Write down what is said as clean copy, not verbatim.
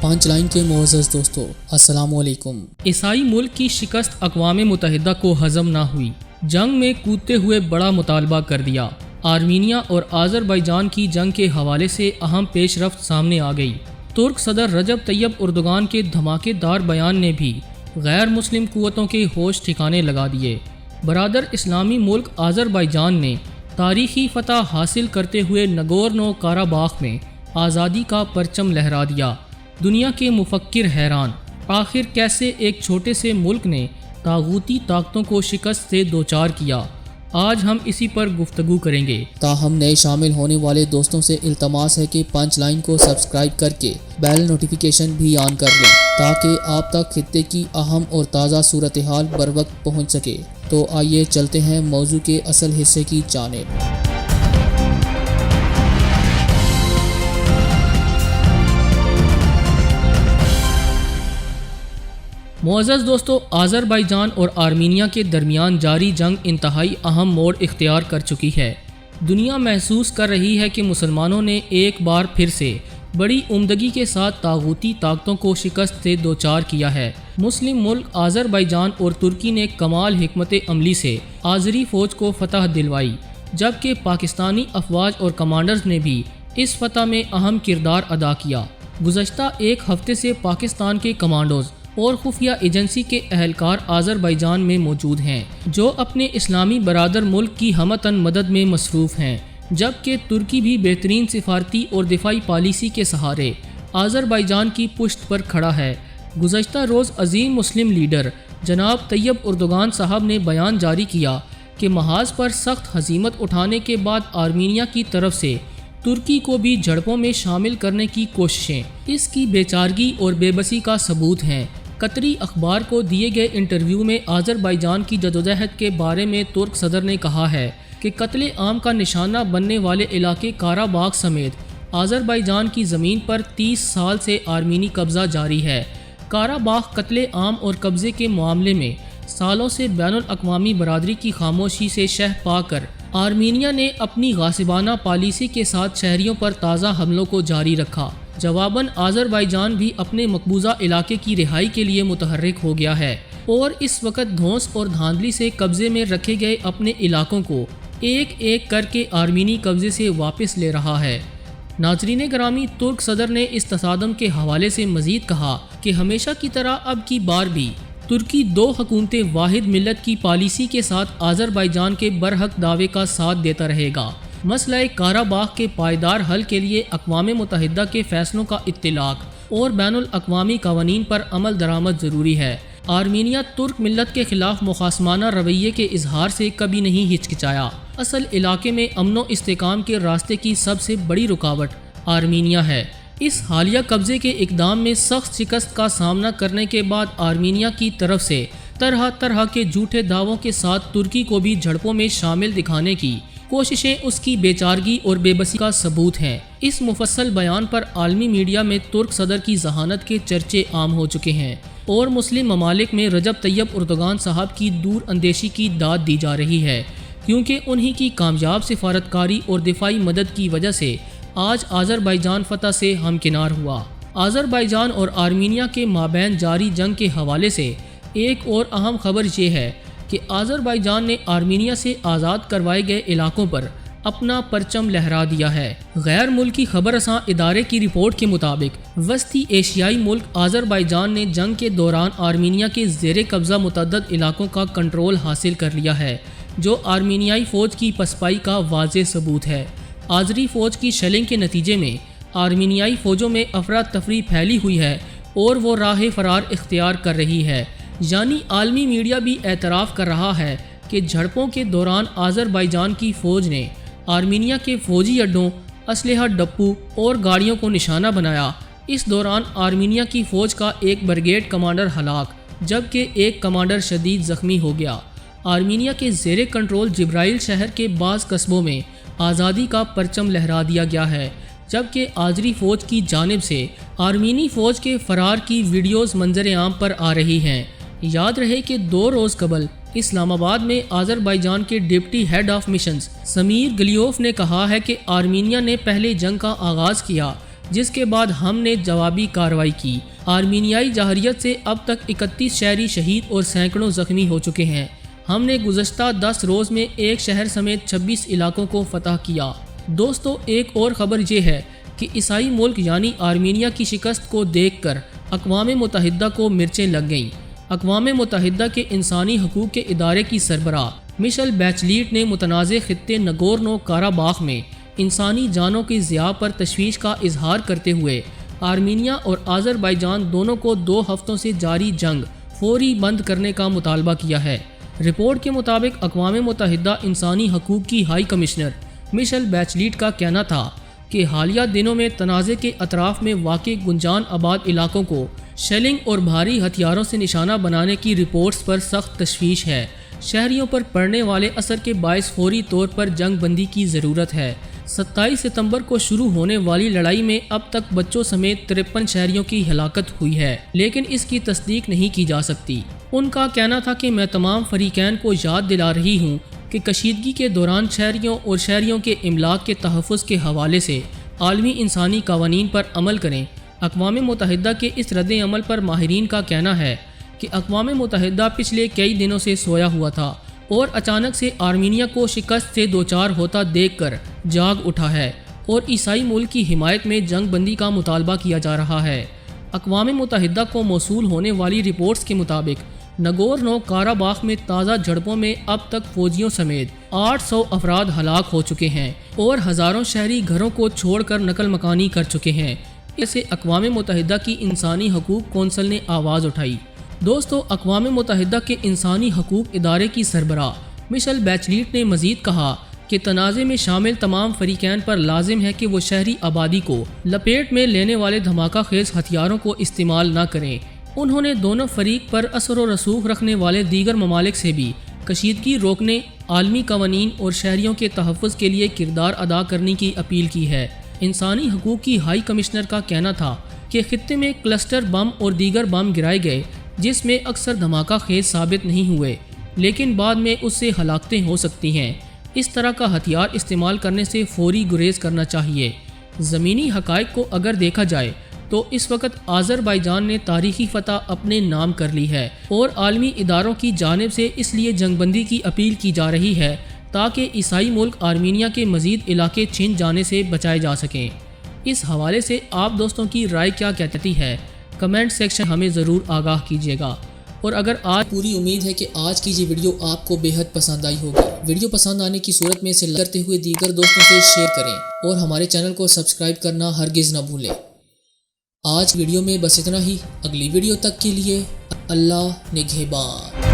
پانچ لائن کے معزز دوستو، السلام علیکم۔ عیسائی ملک کی شکست اقوام متحدہ کو ہضم نہ ہوئی، جنگ میں کودتے ہوئے بڑا مطالبہ کر دیا۔ آرمینیا اور آذربائیجان کی جنگ کے حوالے سے اہم پیش رفت سامنے آ گئی۔ ترک صدر رجب طیب اردوغان کے دھماکے دار بیان نے بھی غیر مسلم قوتوں کے ہوش ٹھکانے لگا دیے۔ برادر اسلامی ملک آذربائیجان نے تاریخی فتح حاصل کرتے ہوئے نگورنو کاراباخ میں آزادی کا پرچم لہرا دیا۔ دنیا کے مفکر حیران، آخر کیسے ایک چھوٹے سے ملک نے طاغوتی طاقتوں کو شکست سے دوچار کیا؟ آج ہم اسی پر گفتگو کریں گے۔ تاہم نئے شامل ہونے والے دوستوں سے التماس ہے کہ پانچ لائن کو سبسکرائب کر کے بیل نوٹیفیکیشن بھی آن کر لیں تاکہ آپ تک خطے کی اہم اور تازہ صورتحال بر وقت پہنچ سکے۔ تو آئیے چلتے ہیں موضوع کے اصل حصے کی جانب۔ معزز دوستو، آذربائیجان اور آرمینیا کے درمیان جاری جنگ انتہائی اہم موڑ اختیار کر چکی ہے۔ دنیا محسوس کر رہی ہے کہ مسلمانوں نے ایک بار پھر سے بڑی عمدگی کے ساتھ طاغوتی طاقتوں کو شکست سے دوچار کیا ہے۔ مسلم ملک آذربائیجان اور ترکی نے کمال حکمت عملی سے آذری فوج کو فتح دلوائی، جبکہ پاکستانی افواج اور کمانڈرز نے بھی اس فتح میں اہم کردار ادا کیا۔ گزشتہ ایک ہفتے سے پاکستان کے کمانڈوز اور خفیہ ایجنسی کے اہلکار آذربائیجان میں موجود ہیں، جو اپنے اسلامی برادر ملک کی ہمتن مدد میں مصروف ہیں، جبکہ ترکی بھی بہترین سفارتی اور دفاعی پالیسی کے سہارے آذربائیجان کی پشت پر کھڑا ہے۔ گزشتہ روز عظیم مسلم لیڈر جناب طیب اردوغان صاحب نے بیان جاری کیا کہ محاذ پر سخت ہزیمت اٹھانے کے بعد آرمینیا کی طرف سے ترکی کو بھی جھڑپوں میں شامل کرنے کی کوششیں اس کی بے چارگی اور بے بسی کا ثبوت ہیں۔ قطری اخبار کو دیے گئے انٹرویو میں آذربائیجان کی جدوجہد کے بارے میں ترک صدر نے کہا ہے کہ قتل عام کا نشانہ بننے والے علاقے کاراباخ سمیت آذربائیجان کی زمین پر 30 سال سے آرمینی قبضہ جاری ہے۔ کاراباخ قتل عام اور قبضے کے معاملے میں سالوں سے بین الاقوامی برادری کی خاموشی سے شہ پا کر آرمینیا نے اپنی غاصبانہ پالیسی کے ساتھ شہریوں پر تازہ حملوں کو جاری رکھا۔ جواباً آذربائیجان بھی اپنے مقبوضہ علاقے کی رہائی کے لیے متحرک ہو گیا ہے اور اس وقت دھونس اور دھاندلی سے قبضے میں رکھے گئے اپنے علاقوں کو ایک ایک کر کے آرمینی قبضے سے واپس لے رہا ہے۔ ناظرین گرامی، ترک صدر نے اس تصادم کے حوالے سے مزید کہا کہ ہمیشہ کی طرح اب کی بار بھی ترکی دو حکومتیں واحد ملت کی پالیسی کے ساتھ آذربائیجان کے برحق دعوے کا ساتھ دیتا رہے گا۔ مسئلہ کاراباخ کے پائیدار حل کے لیے اقوام متحدہ کے فیصلوں کا اطلاق اور بین الاقوامی قوانین پر عمل درآمد ضروری ہے۔ آرمینیا ترک ملت کے خلاف مخاصمانہ رویے کے اظہار سے کبھی نہیں ہچکچایا۔ اصل علاقے میں امن و استحکام کے راستے کی سب سے بڑی رکاوٹ آرمینیا ہے۔ اس حالیہ قبضے کے اقدام میں سخت شکست کا سامنا کرنے کے بعد آرمینیا کی طرف سے طرح طرح کے جھوٹے دعووں کے ساتھ ترکی کو بھی جھڑپوں میں شامل دکھانے کی کوششیں اس کی بے چارگی اور بے بسی کا ثبوت ہیں۔ اس مفصل بیان پر عالمی میڈیا میں ترک صدر کی ذہانت کے چرچے عام ہو چکے ہیں اور مسلم ممالک میں رجب طیب اردوغان صاحب کی دور اندیشی کی داد دی جا رہی ہے، کیونکہ انہی کی کامیاب سفارتکاری اور دفاعی مدد کی وجہ سے آج آذربائیجان فتح سے ہمکنار ہوا۔ آذربائیجان اور آرمینیا کے مابین جاری جنگ کے حوالے سے ایک اور اہم خبر یہ ہے کہ آذربائیجان نے آرمینیا سے آزاد کروائے گئے علاقوں پر اپنا پرچم لہرا دیا ہے۔ غیر ملکی خبر رساں ادارے کی رپورٹ کے مطابق وسطی ایشیائی ملک آذربائیجان نے جنگ کے دوران آرمینیا کے زیر قبضہ متعدد علاقوں کا کنٹرول حاصل کر لیا ہے، جو آرمینیائی فوج کی پسپائی کا واضح ثبوت ہے۔ آذری فوج کی شلنگ کے نتیجے میں آرمینیائی فوجوں میں افراتفری پھیلی ہوئی ہے اور وہ راہ فرار اختیار کر رہی ہے، یعنی عالمی میڈیا بھی اعتراف کر رہا ہے کہ جھڑپوں کے دوران آذربائیجان کی فوج نے آرمینیا کے فوجی اڈوں، اسلحہ ڈپو اور گاڑیوں کو نشانہ بنایا۔ اس دوران آرمینیا کی فوج کا ایک بریگیڈ کمانڈر ہلاک، جبکہ ایک کمانڈر شدید زخمی ہو گیا۔ آرمینیا کے زیر کنٹرول جبرائیل شہر کے بعض قصبوں میں آزادی کا پرچم لہرا دیا گیا ہے، جبکہ آذری فوج کی جانب سے آرمینی فوج کے فرار کی ویڈیوز منظر عام پر آ رہی ہیں۔ یاد رہے کہ 2 روز قبل اسلام آباد میں آذربائیجان کے deputy head of missions Samir Guliyev نے کہا ہے کہ آرمینیا نے پہلے جنگ کا آغاز کیا جس کے بعد ہم نے جوابی کارروائی کی۔ آرمینیائی جارحیت سے اب تک 31 شہری شہید اور سینکڑوں زخمی ہو چکے ہیں۔ ہم نے گزشتہ 10 روز میں ایک شہر سمیت 26 علاقوں کو فتح کیا۔ دوستو، ایک اور خبر یہ ہے کہ عیسائی ملک یعنی آرمینیا کی شکست کو دیکھ کر اقوام متحدہ کو مرچیں لگ گئیں۔ اقوام متحدہ کے انسانی حقوق کے ادارے کی سربراہ مشل بیچلیٹ نے متنازع خطے نگورنو کاراباخ میں انسانی جانوں کی ضیاع پر تشویش کا اظہار کرتے ہوئے آرمینیا اور آذربائیجان دونوں کو 2 ہفتوں سے جاری جنگ فوری بند کرنے کا مطالبہ کیا ہے۔ رپورٹ کے مطابق اقوام متحدہ انسانی حقوق کی ہائی کمشنر مشل بیچلیٹ کا کہنا تھا کہ حالیہ دنوں میں تنازع کے اطراف میں واقع گنجان آباد علاقوں کو شیلنگ اور بھاری ہتھیاروں سے نشانہ بنانے کی رپورٹس پر سخت تشویش ہے۔ شہریوں پر پڑنے والے اثر کے باعث فوری طور پر جنگ بندی کی ضرورت ہے۔ 27 ستمبر کو شروع ہونے والی لڑائی میں اب تک بچوں سمیت 53 شہریوں کی ہلاکت ہوئی ہے، لیکن اس کی تصدیق نہیں کی جا سکتی۔ ان کا کہنا تھا کہ میں تمام فریقین کو یاد دلا رہی ہوں کہ کشیدگی کے دوران شہریوں اور شہریوں کے املاک کے تحفظ کے حوالے سے عالمی انسانی قوانین پر عمل کریں۔ اقوام متحدہ کے اس رد عمل پر ماہرین کا کہنا ہے کہ اقوام متحدہ پچھلے کئی دنوں سے سویا ہوا تھا اور اچانک سے آرمینیا کو شکست سے دوچار ہوتا دیکھ کر جاگ اٹھا ہے اور عیسائی ملک کی حمایت میں جنگ بندی کا مطالبہ کیا جا رہا ہے۔ اقوام متحدہ کو موصول ہونے والی رپورٹس کے مطابق نگورنو کاراباخ میں تازہ جھڑپوں میں اب تک فوجیوں سمیت 800 افراد ہلاک ہو چکے ہیں اور ہزاروں شہری گھروں کو چھوڑ کر نقل مکانی کر چکے ہیں۔ اسے اقوام متحدہ کی انسانی حقوق کونسل نے آواز اٹھائی۔ دوستو، اقوام متحدہ کے انسانی حقوق ادارے کی سربراہ مشل بیچلیٹ نے مزید کہا کہ تنازع میں شامل تمام فریقین پر لازم ہے کہ وہ شہری آبادی کو لپیٹ میں لینے والے دھماکہ خیز ہتھیاروں کو استعمال نہ کریں۔ انہوں نے دونوں فریق پر اثر و رسوخ رکھنے والے دیگر ممالک سے بھی کشیدگی روکنے، عالمی قوانین اور شہریوں کے تحفظ کے لیے کردار ادا کرنے کی اپیل کی ہے۔ انسانی حقوق کی ہائی کمشنر کا کہنا تھا کہ خطے میں کلسٹر بم اور دیگر بم گرائے گئے جس میں اکثر دھماکہ خیز ثابت نہیں ہوئے، لیکن بعد میں اس سے ہلاکتیں ہو سکتی ہیں۔ اس طرح کا ہتھیار استعمال کرنے سے فوری گریز کرنا چاہیے۔ زمینی حقائق کو اگر دیکھا جائے تو اس وقت آذربائیجان نے تاریخی فتح اپنے نام کر لی ہے اور عالمی اداروں کی جانب سے اس لیے جنگ بندی کی اپیل کی جا رہی ہے تاکہ عیسائی ملک آرمینیا کے مزید علاقے چھن جانے سے بچائے جا سکیں۔ اس حوالے سے آپ دوستوں کی رائے کیا کہتی ہے؟ کمنٹ سیکشن ہمیں ضرور آگاہ کیجیے گا۔ اور اگر آج پوری امید ہے کہ آج کی یہ ویڈیو آپ کو بے حد پسند آئی ہوگی۔ ویڈیو پسند آنے کی صورت میں اسے لائک کرتے ہوئے دیگر دوستوں سے شیئر کریں اور ہمارے چینل کو سبسکرائب کرنا ہرگز نہ بھولیں۔ آج ویڈیو میں بس اتنا ہی۔ اگلی ویڈیو تک کے لیے اللہ نگہبان۔